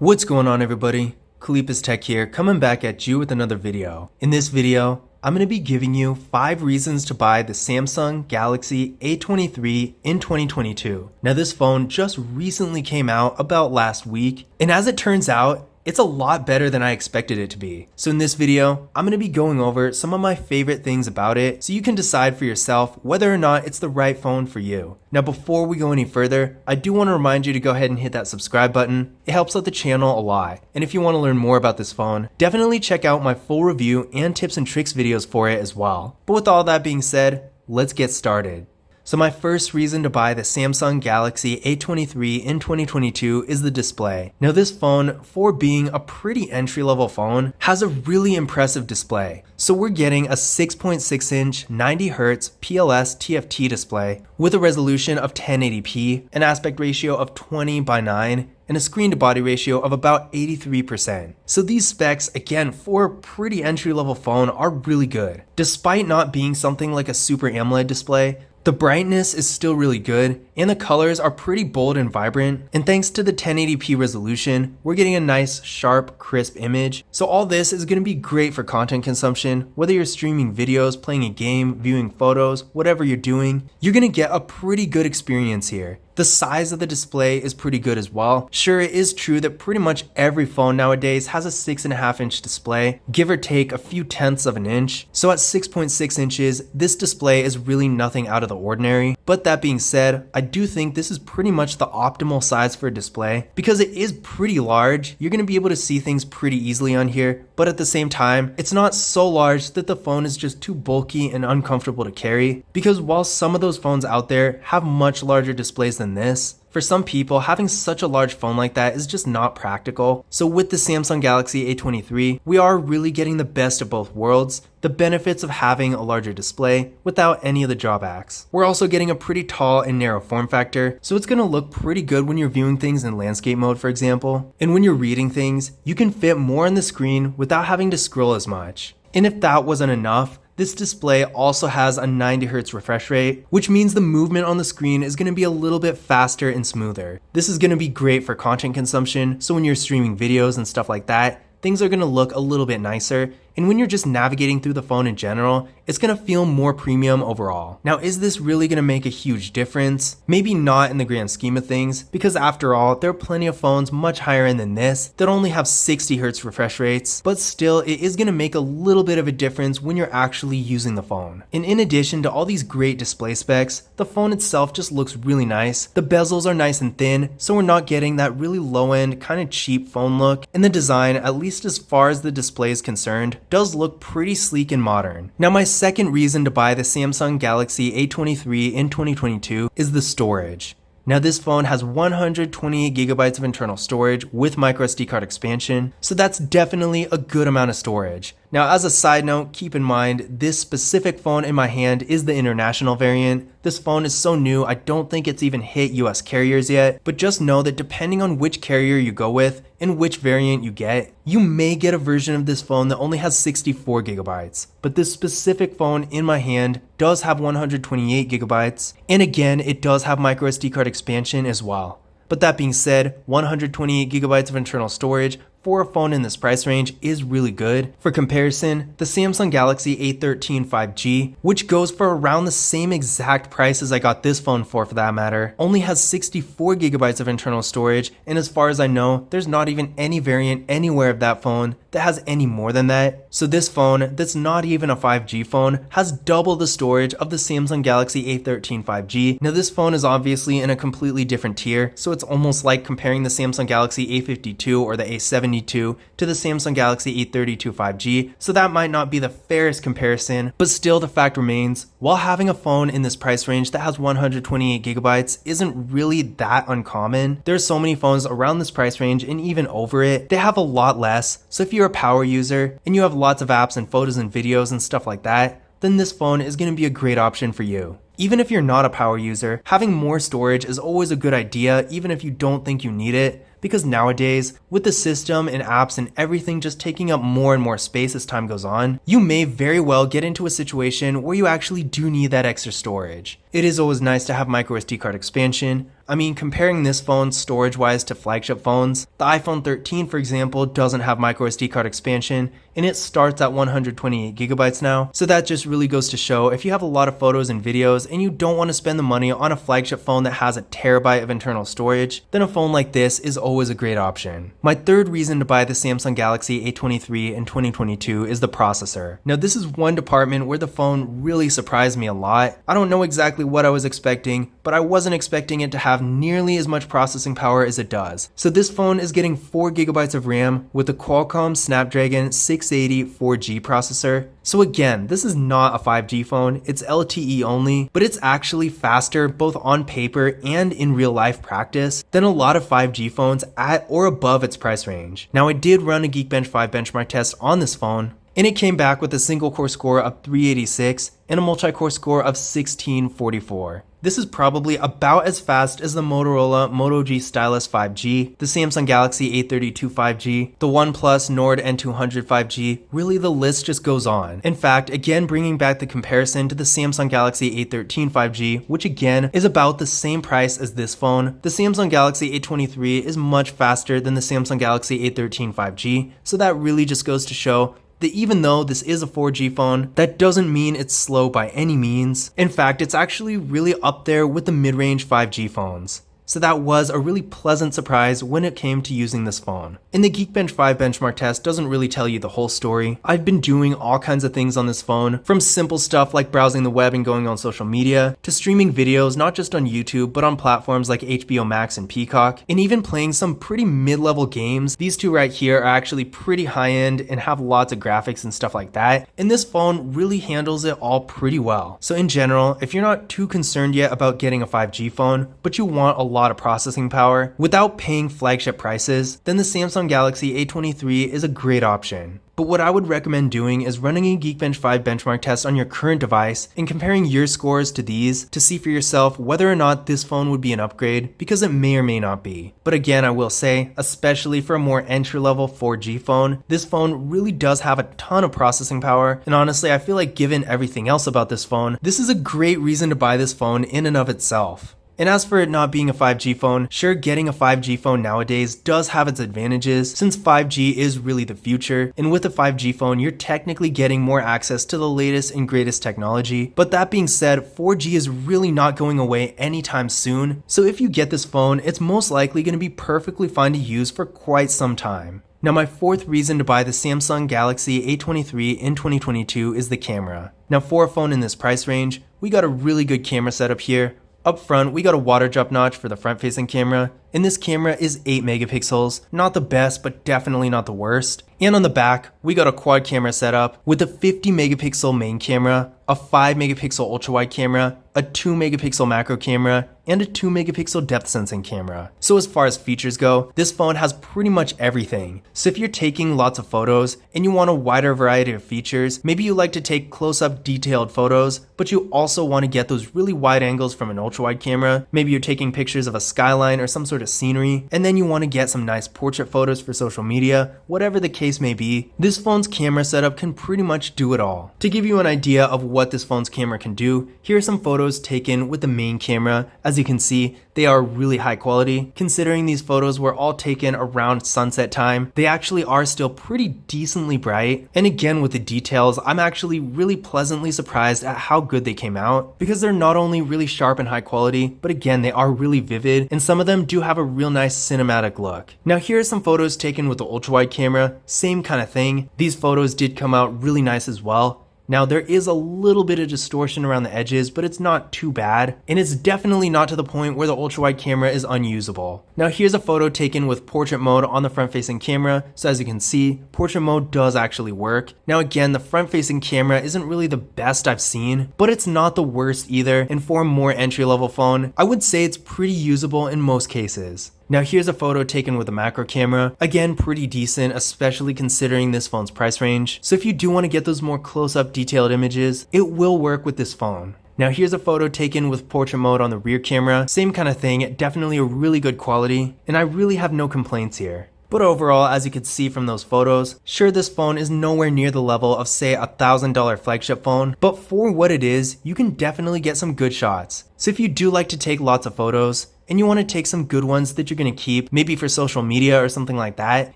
What's going on, everybody? Kalipas Tech here, coming back at you with another video. In this video, I'm going to be giving you 5 reasons to buy the Samsung Galaxy A23 in 2022. Now, this phone just recently came out about last week, and as it turns out, it's a lot better than I expected it to be. So in this video, I'm going to be going over some of my favorite things about it so you can decide for yourself whether or not it's the right phone for you. Now, before we go any further, I do want to remind you to go ahead and hit that subscribe button. It helps out the channel a lot. And if you want to learn more about this phone, definitely check out my full review and tips and tricks videos for it as well. But with all that being said, let's get started. So my first reason to buy the Samsung Galaxy A23 in 2022 is the display. Now, this phone, for being a pretty entry-level phone, has a really impressive display. So we're getting a 6.6-inch 90Hz PLS TFT display with a resolution of 1080p, an aspect ratio of 20:9, and a screen-to-body ratio of about 83%. So these specs, again, for a pretty entry-level phone, are really good. Despite not being something like a Super AMOLED display, the brightness is still really good, and the colors are pretty bold and vibrant, and thanks to the 1080p resolution, we're getting a nice, sharp, crisp image. So all this is going to be great for content consumption, whether you're streaming videos, playing a game, viewing photos, whatever you're doing, you're going to get a pretty good experience here. The size of the display is pretty good as well. Sure, it is true that pretty much every phone nowadays has a 6.5-inch display, give or take a few tenths of an inch. So at 6.6 inches, this display is really nothing out of the ordinary. But that being said, I do think this is pretty much the optimal size for a display because it is pretty large. You're going to be able to see things pretty easily on here, but at the same time, it's not so large that the phone is just too bulky and uncomfortable to carry, because while some of those phones out there have much larger displays than this, for some people, having such a large phone like that is just not practical. So with the Samsung Galaxy A23, we are really getting the best of both worlds, the benefits of having a larger display without any of the drawbacks. We're also getting a pretty tall and narrow form factor, so it's going to look pretty good when you're viewing things in landscape mode, for example. And when you're reading things, you can fit more on the screen without having to scroll as much. And if that wasn't enough, this display also has a 90Hz refresh rate, which means the movement on the screen is going to be a little bit faster and smoother. This is going to be great for content consumption, so when you're streaming videos and stuff like that, things are going to look a little bit nicer. And when you're just navigating through the phone in general, it's going to feel more premium overall. Now, is this really going to make a huge difference? Maybe not in the grand scheme of things, because after all, there are plenty of phones much higher end than this that only have 60Hz refresh rates, but still, it is going to make a little bit of a difference when you're actually using the phone. And in addition to all these great display specs, the phone itself just looks really nice. The bezels are nice and thin, so we're not getting that really low-end, kind of cheap phone look, and the design, at least as far as the display is concerned, does look pretty sleek and modern. Now, my second reason to buy the Samsung Galaxy A23 in 2022 is the storage. Now, this phone has 128GB of internal storage with microSD card expansion, so that's definitely a good amount of storage. Now, as a side note, keep in mind, this specific phone in my hand is the international variant. This phone is so new, I don't think it's even hit US carriers yet, but just know that depending on which carrier you go with and which variant you get, you may get a version of this phone that only has 64GB. But this specific phone in my hand does have 128GB, and again, it does have microSD card expansion as well. But that being said, 128GB of internal storage for a phone in this price range is really good. For comparison, the Samsung Galaxy A13 5G, which goes for around the same exact price as I got this phone for that matter, only has 64GB of internal storage, and as far as I know, there's not even any variant anywhere of that phone that has any more than that. So this phone, that's not even a 5G phone, has double the storage of the Samsung Galaxy A13 5G. Now, this phone is obviously in a completely different tier, so it's almost like comparing the Samsung Galaxy A52 or the A72 to the Samsung Galaxy A32 5G, so that might not be the fairest comparison, but still the fact remains, while having a phone in this price range that has 128GB isn't really that uncommon, there's so many phones around this price range and even over it, they have a lot less. So if you're a power user and you have lots of apps and photos and videos and stuff like that, then this phone is going to be a great option for you. Even if you're not a power user, having more storage is always a good idea, even if you don't think you need it, because nowadays, with the system and apps and everything just taking up more and more space as time goes on, you may very well get into a situation where you actually do need that extra storage. It is always nice to have microSD card expansion. I mean, comparing this phone storage-wise to flagship phones, the iPhone 13, for example, doesn't have microSD card expansion, and it starts at 128 gigabytes now. So that just really goes to show if you have a lot of photos and videos and you don't want to spend the money on a flagship phone that has a terabyte of internal storage, then a phone like this is always a great option. My third reason to buy the Samsung Galaxy A23 in 2022 is the processor. Now this is one department where the phone really surprised me a lot. I don't know exactly what I was expecting, but I wasn't expecting it to have nearly as much processing power as it does. So this phone is getting 4 gigabytes of RAM with the Qualcomm Snapdragon 680 4G processor. So again, this is not a 5G phone, it's LTE only, but it's actually faster both on paper and in real life practice than a lot of 5G phones at or above its price range. Now I did run a Geekbench 5 benchmark test on this phone, and it came back with a single core score of 386 and a multi-core score of 1644. This is probably about as fast as the Motorola Moto G Stylus 5G, the Samsung Galaxy A32 5G, the OnePlus Nord N200 5G, really the list just goes on. In fact, again bringing back the comparison to the Samsung Galaxy A13 5G, which again is about the same price as this phone, the Samsung Galaxy A23 is much faster than the Samsung Galaxy A13 5G, so that really just goes to show that even though this is a 4G phone, that doesn't mean it's slow by any means. In fact, it's actually really up there with the mid-range 5G phones. So that was a really pleasant surprise when it came to using this phone. And the Geekbench 5 benchmark test doesn't really tell you the whole story. I've been doing all kinds of things on this phone, from simple stuff like browsing the web and going on social media, to streaming videos not just on YouTube, but on platforms like HBO Max and Peacock, and even playing some pretty mid-level games. These two right here are actually pretty high-end and have lots of graphics and stuff like that, and this phone really handles it all pretty well. So in general, if you're not too concerned yet about getting a 5G phone, but you want a lot of processing power without paying flagship prices, then the Samsung Galaxy A23 is a great option. But what I would recommend doing is running a Geekbench 5 benchmark test on your current device and comparing your scores to these to see for yourself whether or not this phone would be an upgrade, because it may or may not be. But again, I will say, especially for a more entry-level 4G phone, this phone really does have a ton of processing power, and honestly, I feel like given everything else about this phone, this is a great reason to buy this phone in and of itself. And as for it not being a 5G phone, sure, getting a 5G phone nowadays does have its advantages, since 5G is really the future, and with a 5G phone you're technically getting more access to the latest and greatest technology. But that being said, 4G is really not going away anytime soon, so if you get this phone, it's most likely going to be perfectly fine to use for quite some time. Now my fourth reason to buy the Samsung Galaxy A23 in 2022 is the camera. Now for a phone in this price range, we got a really good camera setup here. Up front, we got a water drop notch for the front-facing camera, and this camera is 8 megapixels, not the best, but definitely not the worst. And on the back, we got a quad camera setup with a 50 megapixel main camera, a 5 megapixel ultra-wide camera, a 2 megapixel macro camera, and a 2 megapixel depth sensing camera. So as far as features go, this phone has pretty much everything. So if you're taking lots of photos and you want a wider variety of features, maybe you like to take close-up detailed photos, but you also want to get those really wide angles from an ultra-wide camera. Maybe you're taking pictures of a skyline or some sort of scenery, and then you want to get some nice portrait photos for social media, whatever the case may be. This phone's camera setup can pretty much do it all. To give you an idea of what this phone's camera can do, here are some photos taken with the main camera. As you can see, they are really high quality. Considering these photos were all taken around sunset time, they actually are still pretty decently bright. And again, with the details, I'm actually really pleasantly surprised at how good they came out, because they're not only really sharp and high quality, but again, they are really vivid, and some of them do have a real nice cinematic look. Now here are some photos taken with the ultra-wide camera, same kind of thing. These photos did come out really nice as well. Now there is a little bit of distortion around the edges, but it's not too bad, and it's definitely not to the point where the ultra-wide camera is unusable. Now here's a photo taken with portrait mode on the front-facing camera, so as you can see, portrait mode does actually work. Now again, the front-facing camera isn't really the best I've seen, but it's not the worst either, and for a more entry-level phone, I would say it's pretty usable in most cases. Now here's a photo taken with a macro camera, again pretty decent, especially considering this phone's price range. So if you do want to get those more close-up detailed images, it will work with this phone. Now here's a photo taken with portrait mode on the rear camera, same kind of thing, definitely a really good quality, and I really have no complaints here. But overall, as you can see from those photos, sure, this phone is nowhere near the level of say a $1,000 flagship phone, but for what it is, you can definitely get some good shots. So if you do like to take lots of photos, and you want to take some good ones that you're going to keep, maybe for social media or something like that,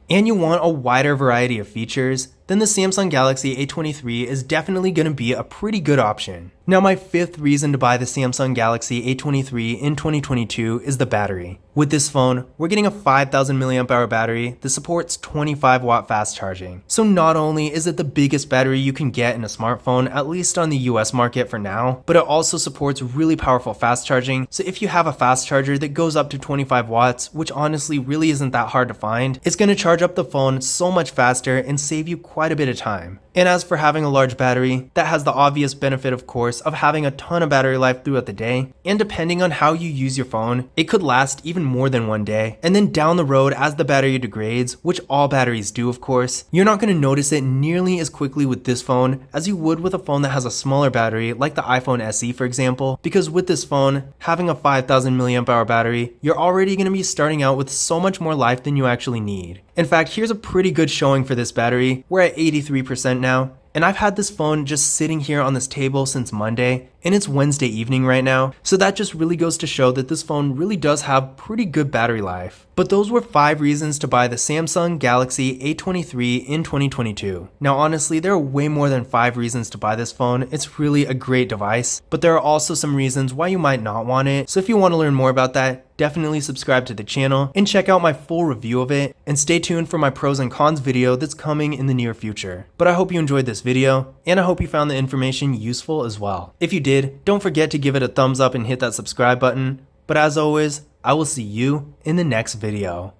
and you want a wider variety of features, then the Samsung Galaxy A23 is definitely going to be a pretty good option. Now, my fifth reason to buy the Samsung Galaxy A23 in 2022 is the battery. With this phone, we're getting a 5000 mAh battery that supports 25 watt fast charging. So not only is it the biggest battery you can get in a smartphone, at least on the US market for now, but it also supports really powerful fast charging. So if you have a fast charger that goes up to 25 watts, which honestly really isn't that hard to find, it's going to charge up the phone so much faster and save you quite a bit of time. And as for having a large battery, that has the obvious benefit, of course, of having a ton of battery life throughout the day. And depending on how you use your phone, it could last even more than one day. And then down the road, as the battery degrades, which all batteries do, of course, you're not going to notice it nearly as quickly with this phone as you would with a phone that has a smaller battery, like the iPhone SE, for example. Because with this phone, having a 5000 mAh battery, you're already going to be starting out with so much more life than you actually need. In fact, here's a pretty good showing for this battery. We're at 83% now, and I've had this phone just sitting here on this table since Monday, and it's Wednesday evening right now, so that just really goes to show that this phone really does have pretty good battery life. But those were 5 reasons to buy the Samsung Galaxy A23 in 2022. Now honestly, there are way more than 5 reasons to buy this phone. It's really a great device, but there are also some reasons why you might not want it. So if you want to learn more about that, definitely subscribe to the channel and check out my full review of it, and stay tuned for my pros and cons video that's coming in the near future. But I hope you enjoyed this video, and I hope you found the information useful as well. If you did, don't forget to give it a thumbs up and hit that subscribe button. But as always, I will see you in the next video.